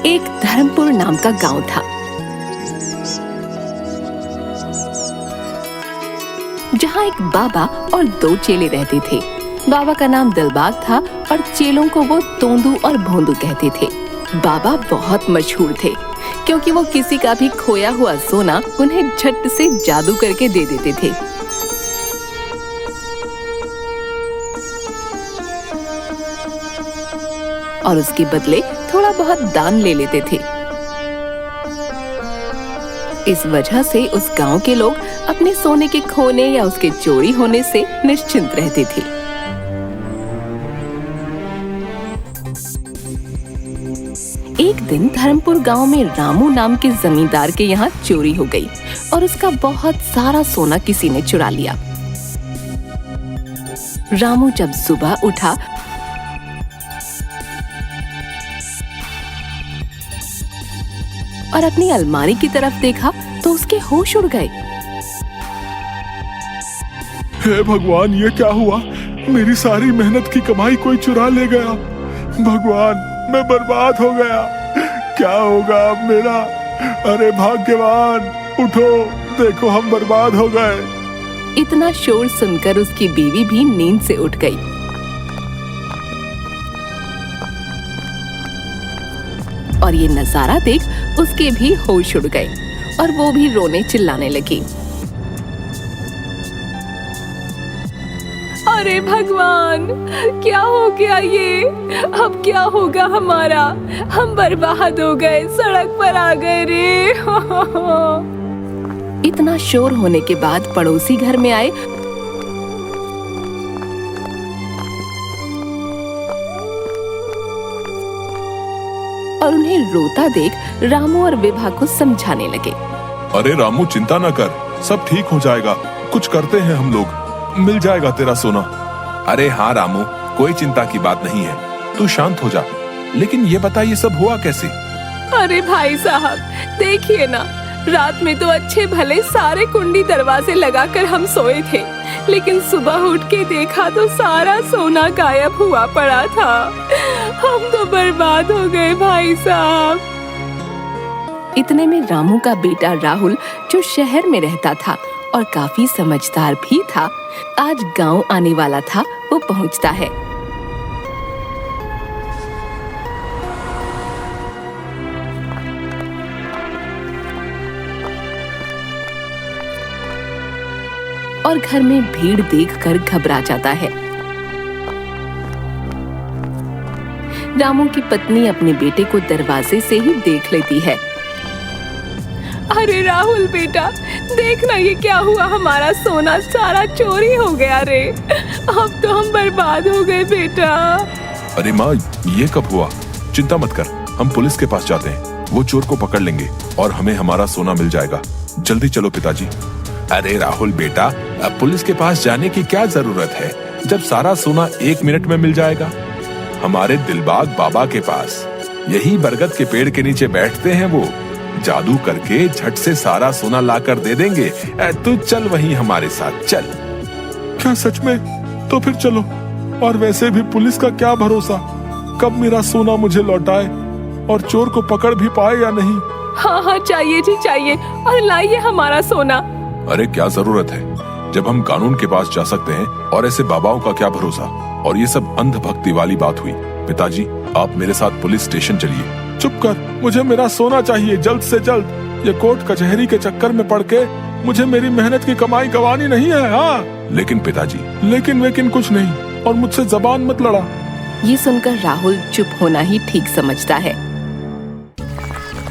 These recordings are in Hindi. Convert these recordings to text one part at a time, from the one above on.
एक धर्मपुर नाम का गांव था। जहां एक बाबा और 2 चेले रहते थे। बाबा का नाम दिलबाग था और चेलों को वो तोंदू और भोंदू कहते थे। बाबा बहुत मशहूर थे क्योंकि वो किसी का भी खोया हुआ सोना उन्हें झट से जादू करके दे देते थे। और उसके बदले थोड़ा बहुत दान ले लेते थे। इस वजह से उस गांव के लोग अपने सोने के खोने या उसके चोरी होने से निश्चिंत रहते थे। एक दिन धर्मपुर गांव में रामू नाम के जमींदार के यहाँ चोरी हो गई और उसका बहुत सारा सोना किसी ने चुरा लिया। रामू जब सुबह उठा और अपनी अलमारी की तरफ देखा तो उसके होश उड़ गए। हे भगवान, ये क्या हुआ? मेरी सारी मेहनत की कमाई कोई चुरा ले गया। भगवान, मैं बर्बाद हो गया। क्या होगा अब मेरा? अरे भाग्यवान, उठो, देखो हम बर्बाद हो गए। इतना शोर सुनकर उसकी बीवी भी नींद से उठ गई। और ये नजारा देख उसके भी होश उड़ गए और वो भी रोने चिल्लाने लगी। अरे भगवान, क्या हो गया ये? अब क्या होगा हमारा? हम बर्बाद हो गए, सड़क पर आ गए रे। इतना शोर होने के बाद पड़ोसी घर में आए और उन्हें रोता देख रामू और विभा को समझाने लगे। अरे रामू, चिंता न कर, सब ठीक हो जाएगा। कुछ करते हैं हम लोग, मिल जाएगा तेरा सोना। अरे हाँ रामू, कोई चिंता की बात नहीं है, तू शांत हो जा। लेकिन ये बता, ये सब हुआ कैसे? अरे भाई साहब, देखिए ना, रात में तो अच्छे भले सारे कुंडी दरवाजे लगाकर हम सोए थे, लेकिन सुबह उठ के देखा तो सारा सोना गायब हुआ पड़ा था। हम तो बर्बाद हो गए भाई साहब। इतने में रामू का बेटा राहुल, जो शहर में रहता था और काफी समझदार भी था, आज गांव आने वाला था। वो पहुंचता है। और घर में भीड़ देखकर घबरा जाता है। रामू की पत्नी अपने बेटे को दरवाजे से ही देख लेती है। अरे राहुल बेटा, देखना ये क्या हुआ? हमारा सोना सारा चोरी हो गया रे। अब तो हम बर्बाद हो गए बेटा। अरे माँ, ये कब हुआ? चिंता मत कर, हम पुलिस के पास जाते हैं। वो चोर को पकड़ लेंगे और हमें हमारा सोना मिल जाएगा। जल्दी चलो पिताजी। अरे राहुल बेटा, अब पुलिस के पास जाने की क्या जरूरत है, जब सारा सोना 1 मिनट में मिल जाएगा। हमारे दिलबाग बाबा के पास, यही बरगद के पेड़ के नीचे बैठते हैं। वो जादू करके झट से सारा सोना लाकर दे देंगे। तू चल वहीं हमारे साथ, चल। क्या सच में? तो फिर चलो। और वैसे भी पुलिस का क्या भरोसा, कब मेरा सोना मुझे लौटाए और चोर को पकड़ भी पाए या नहीं। हाँ हाँ, चाहिए जी चाहिए, और लाइए हमारा सोना। अरे क्या जरूरत है, जब हम कानून के पास जा सकते हैं। और ऐसे बाबाओं का क्या भरोसा। और ये सब अंधभक्ति वाली बात हुई। पिताजी, आप मेरे साथ पुलिस स्टेशन चलिए। चुप कर, मुझे मेरा सोना चाहिए जल्द से जल्द। ये कोर्ट कचहरी के चक्कर में पड़ के मुझे मेरी मेहनत की कमाई गंवानी नहीं है। हाँ, लेकिन पिताजी। लेकिन कुछ नहीं, और मुझसे जबान मत लड़ा। ये सुनकर राहुल चुप होना ही ठीक समझता है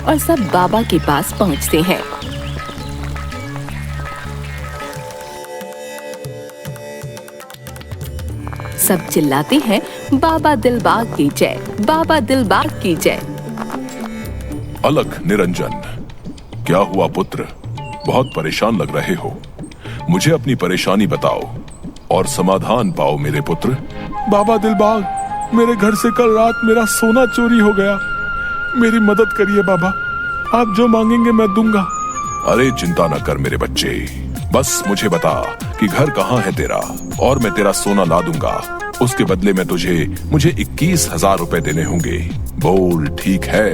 और सब बाबा के पास पहुंचते हैं। सब चिल्लाते हैं, बाबा दिलबाग की जय, बाबा दिलबाग की जय। अलग निरंजन, क्या हुआ पुत्र? बहुत परेशान लग रहे हो। मुझे अपनी परेशानी बताओ और समाधान पाओ मेरे पुत्र। बाबा दिलबाग, मेरे घर से कल रात मेरा सोना चोरी हो गया। मेरी मदद करिए बाबा, आप जो मांगेंगे मैं दूंगा। अरे चिंता न कर मेरे बच्चे, बस मुझे बता कि घर कहाँ है तेरा, और मैं तेरा सोना ला दूंगा। उसके बदले में मुझे 21,000 रुपए देने होंगे। बोल ठीक है?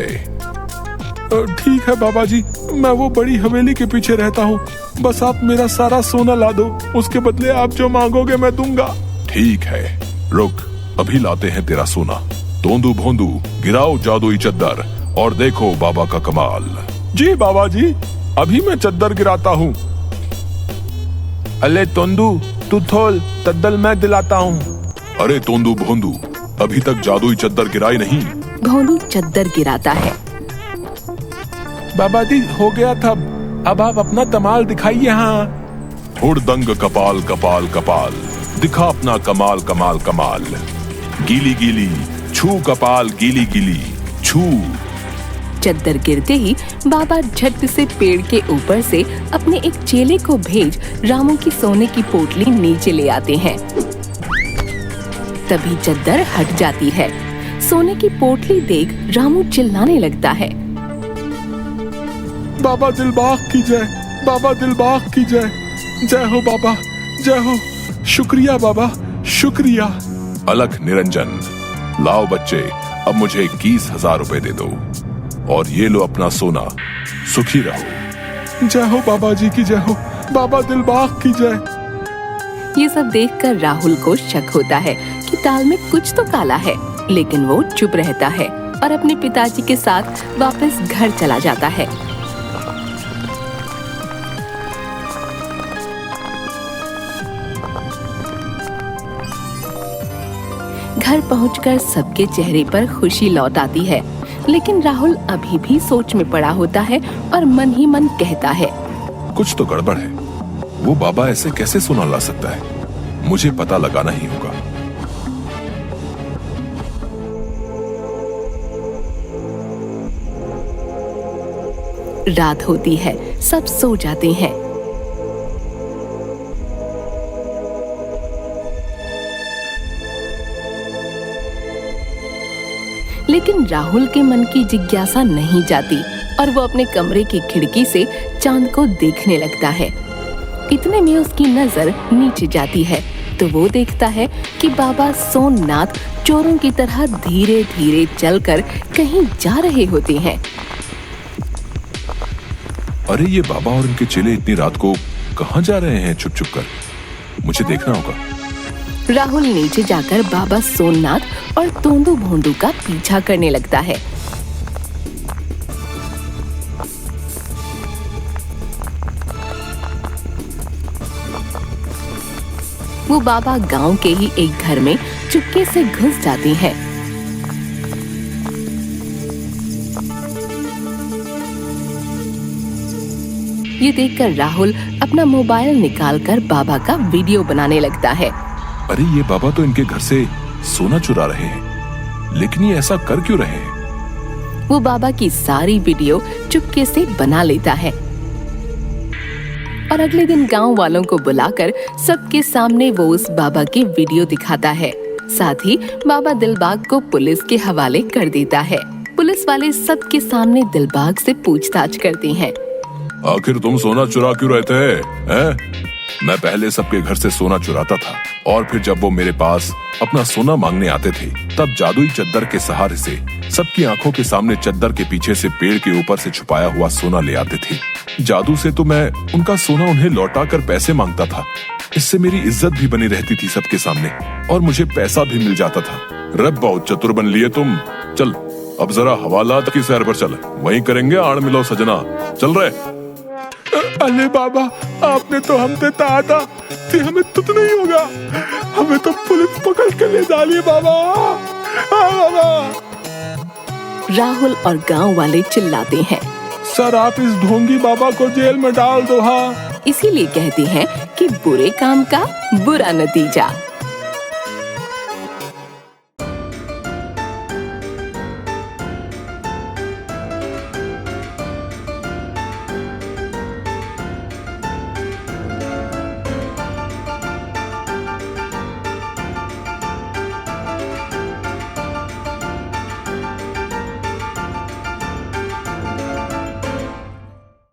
ठीक है बाबा जी, मैं वो बड़ी हवेली के पीछे रहता हूँ। बस आप मेरा सारा सोना ला दो, उसके बदले आप जो मांगोगे मैं दूंगा। ठीक है, रुक, अभी लाते हैं तेरा सोना। तोंदू भोंदू, गिराओ जादुई चद्दर और देखो बाबा का कमाल। जी बाबा जी, अभी मैं चद्दर गिराता हूँ। अले तोंदू, तू थोल, तद्दल मैं दिलाता हूँ। अरे तोंदू भोंदू, अभी तक जादुई चद्दर गिराई नहीं। भोंदू चद्दर गिराता है। बाबा जी हो गया था, अब आप अपना कमाल दिखाइए। यहाँ हुड़दंग कपाल कपाल कपाल, दिखा अपना कमाल कमाल कमाल। गीली गीली छू कपाल, गीली गीली छू। चद्दर गिरते ही बाबा झट से पेड़ के ऊपर से अपने एक चेले को भेज रामू की सोने की पोटली नीचे ले आते हैं। तभी चद्दर हट जाती है। सोने की पोटली देख रामू चिल्लाने लगता है। बाबा दिलबाग की जय, बाबा दिलबाग की जय। जय हो बाबा, जय हो। शुक्रिया बाबा, शुक्रिया। अलख निरंजन, लाओ बच्चे, अब मुझे 21,000 रुपए दे दो और ये लो अपना सोना, सुखी रहो। जय हो बाबा जी की जय हो, बाबा दिलबाग की जय। ये सब देखकर राहुल को शक होता है कि ताल में कुछ तो काला है, लेकिन वो चुप रहता है और अपने पिताजी के साथ वापस घर चला जाता है। घर पहुंचकर सबके चेहरे पर खुशी लौट आती है, लेकिन राहुल अभी भी सोच में पड़ा होता है और मन ही मन कहता है, कुछ तो गड़बड़ है। वो बाबा ऐसे कैसे सोना ला सकता है? मुझे पता लगाना ही होगा। रात होती है, सब सो जाते हैं। लेकिन राहुल के मन की जिज्ञासा नहीं जाती और वो अपने कमरे की खिड़की से चांद को देखने लगता है। इतने में उसकी नजर नीचे जाती है तो वो देखता है कि बाबा सोमनाथ चोरों की तरह धीरे धीरे चलकर कहीं जा रहे होते हैं। अरे ये बाबा और इनके चेले इतनी रात को कहाँ जा रहे हैं छुप छुप कर? मुझे देखना होगा। राहुल नीचे जाकर बाबा सोमनाथ और तोंदू भोंदू का पीछा करने लगता है। वो बाबा गांव के ही एक घर में चुपके से घुस जाते हैं। ये देखकर राहुल अपना मोबाइल निकालकर बाबा का वीडियो बनाने लगता है। अरे ये बाबा तो इनके घर से सोना चुरा रहे हैं, लेकिन ये ऐसा कर क्यों रहे हैं? वो बाबा की सारी वीडियो चुपके से बना लेता है और अगले दिन गांव वालों को बुलाकर सबके सामने वो उस बाबा की वीडियो दिखाता है। साथ ही बाबा दिलबाग को पुलिस के हवाले कर देता है। पुलिस वाले सबके सामने दिलबाग से पूछताछ करते हैं। आखिर तुम सोना चुरा क्यों रहते हैं? मैं पहले सबके घर से सोना चुराता था और फिर जब वो मेरे पास अपना सोना मांगने आते थे तब जादुई चद्दर के सहारे से सबकी आंखों के सामने चद्दर के पीछे से पेड़ के ऊपर से छुपाया हुआ सोना ले आते थे। जादू से तो मैं उनका सोना उन्हें लौटा कर पैसे मांगता था। इससे मेरी इज्जत भी बनी रहती थी सबके सामने और मुझे पैसा भी मिल जाता था। रब बहुत चतुर बन लिए तुम। चल अब जरा हवालात की सैर पर चल, वहीं करेंगे आड़ मिलो सजना। चल रहे। अरे बाबा, आपने तो हमसे कहा था कि हमें कुछ नहीं होगा, हमें तो पुलिस पकड़ के ले जा रही बाबा। बाबा। राहुल और गांव वाले चिल्लाते हैं, सर आप इस ढोंगी बाबा को जेल में डाल दो। हाँ, इसीलिए कहते हैं कि बुरे काम का बुरा नतीजा।